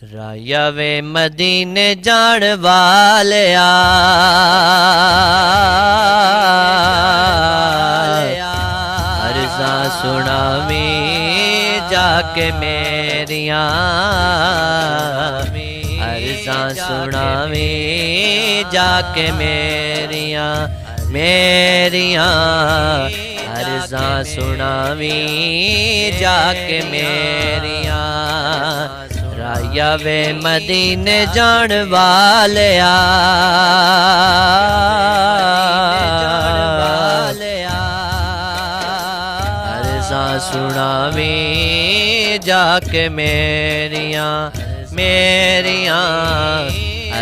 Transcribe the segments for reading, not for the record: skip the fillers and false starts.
राया वे मदीने जान वालिया अर्ज़ां सुनावी जाके मेरिया अर्ज़ां सुनावी जाके मेरिया मेरिया अर्ज़ां सुनावी जाके मेरिया राया वे मदीने जान वालिया अर्ज़ां सुनावी जाके मेरिया मेरिया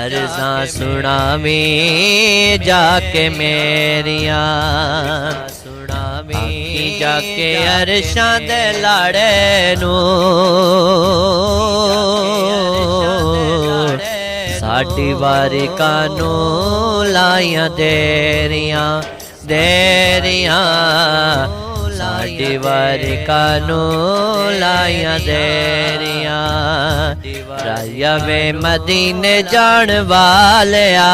अर्ज़ां सुनावी जाके मेरिया सुनावी जाके अरशां दे लाड़े नू साडी वारी कानू लाइया देरिया देरिया साडी वारी कानू लाइया देरिया राया वे मदीने जान वालिया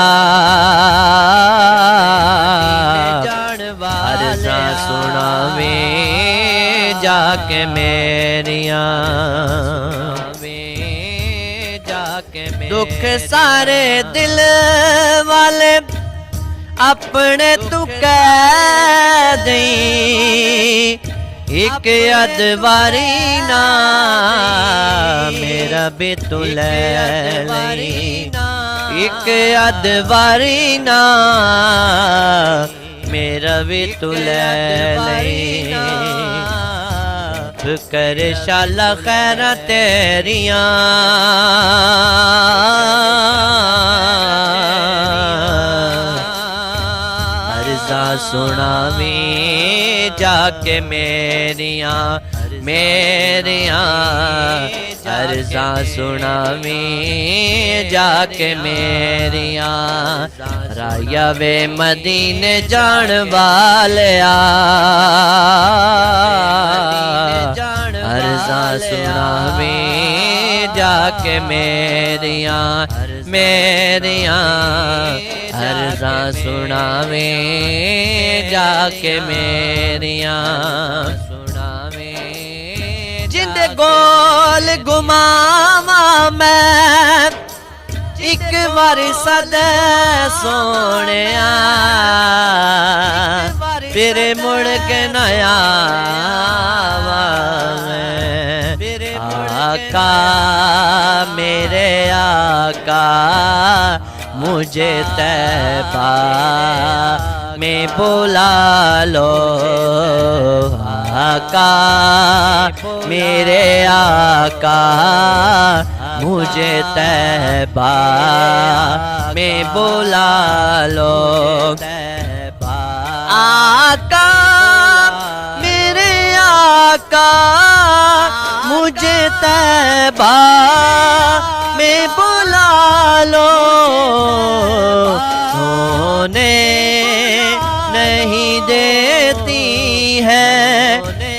अर्ज़ां सुनावी जाके मेरिया दुख सारे दिल वाले अपने तू कह दई एक अदवारी ना मेरा भी तू ले एक अदवारी ना मेरा भी तू ले कर शाला खैरा तेरिया अर्ज़ां सुनावी जाके मेरिया मेरिया अर्ज़ां सुनावी जाके मेरिया राया वे मदीने जान वालिया अर्ज़ां सुनावी जाके मेरिया मेरिया अर्ज़ां सुनावी जाके मेरिया सुनावी जिंद गोल घुमावा मैं एक बार सदा सोनिया फिर मुड़ के नया आका मेरे आका मुझे तैबा में बुला लो आका मेरे आका मुझे तैबा में बुला लो आका मेरे आका मुझे तैबा में बुला लो सोने नहीं देती है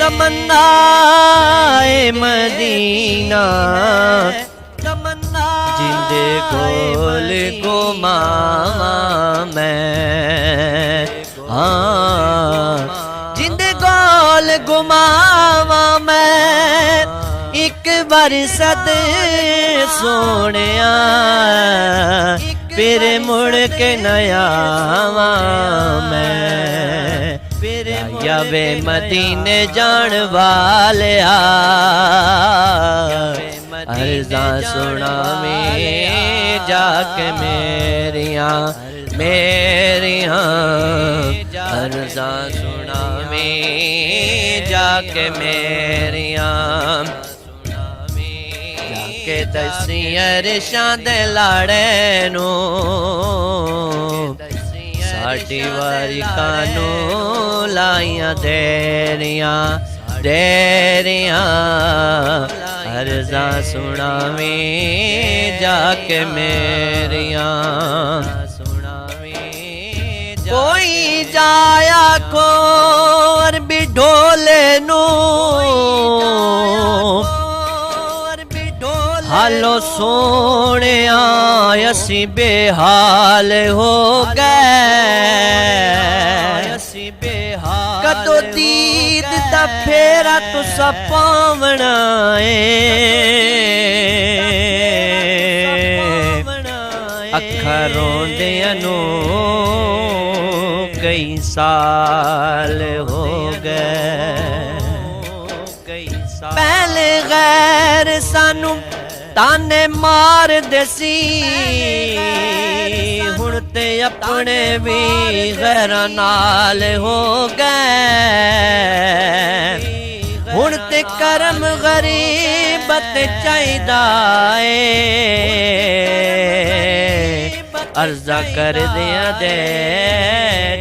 तमन्नाए मदीना जिंदे गोल घुमावा मैं जिंदे गोल घुमावा मैं एक बार सद सोनिया फिर मुड़ के नया मैं राया वे मदीने जान वालिया अर्ज़ां सुनावी जाके मेरिया मेरिया अर्ज़ां सुनावी जाके मेरिया के दसी अरशां दे लाड़े नू साडी वारी कानू लाइया देरिया देरिया अर्ज़ां सुनावी जाके मेरिया कोई जाया को अरबी ढोले नू आलो सोने असी बेहाल हो गए कदों दीद दा फेरा तुसा पावना अखा रोंदियां नू कई साल हो गए पहले गैर सानू ताने मार देसी हुण ते अपने भी गैर नाल हो गए हुण ते करम गरीबत चाहिदा अर्जा कर दिया दे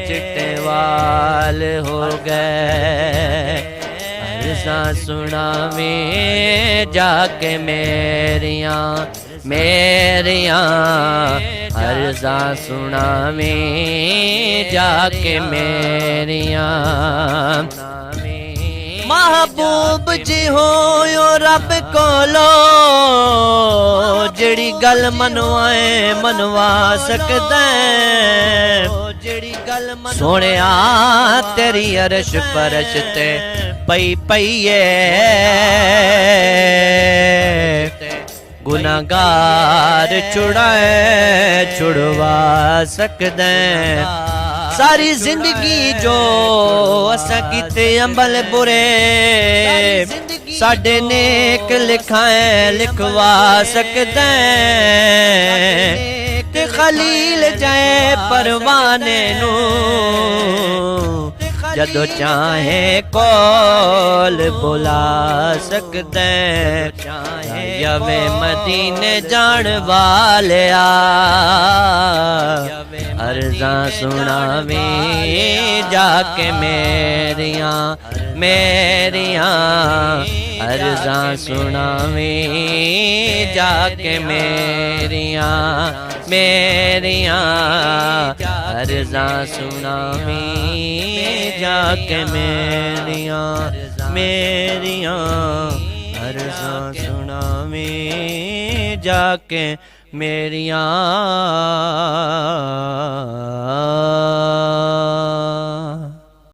चिट्टे वाल हो गए अर्जा सुनावे जाके मेरियां मेरियां अर्जा सुनावे जाके मेरियां महबूब जी हो रब कोलो जड़ी गल मनवाए मनवा सकदा सोने तेरी अरश परश ते पई पईए गुनाहगार छुड़ाए छुड़वा सकदा सारी जिंदगी जो असा कीते अमल बुरे साडे नेक लिखाए लिखवा सकदा ते खलील जाए परवाने नू जदों चाहे कोल बुला सकदा यवे मदीने जान वालिया अर्जा सुनावे जाके मेरियां मेरियां अर्जा सुनावे जाके मेरियां मेरियां अर्जा सुनावे जाके मेरियां मेरियां अर्जा सुनावे जाके मेरियां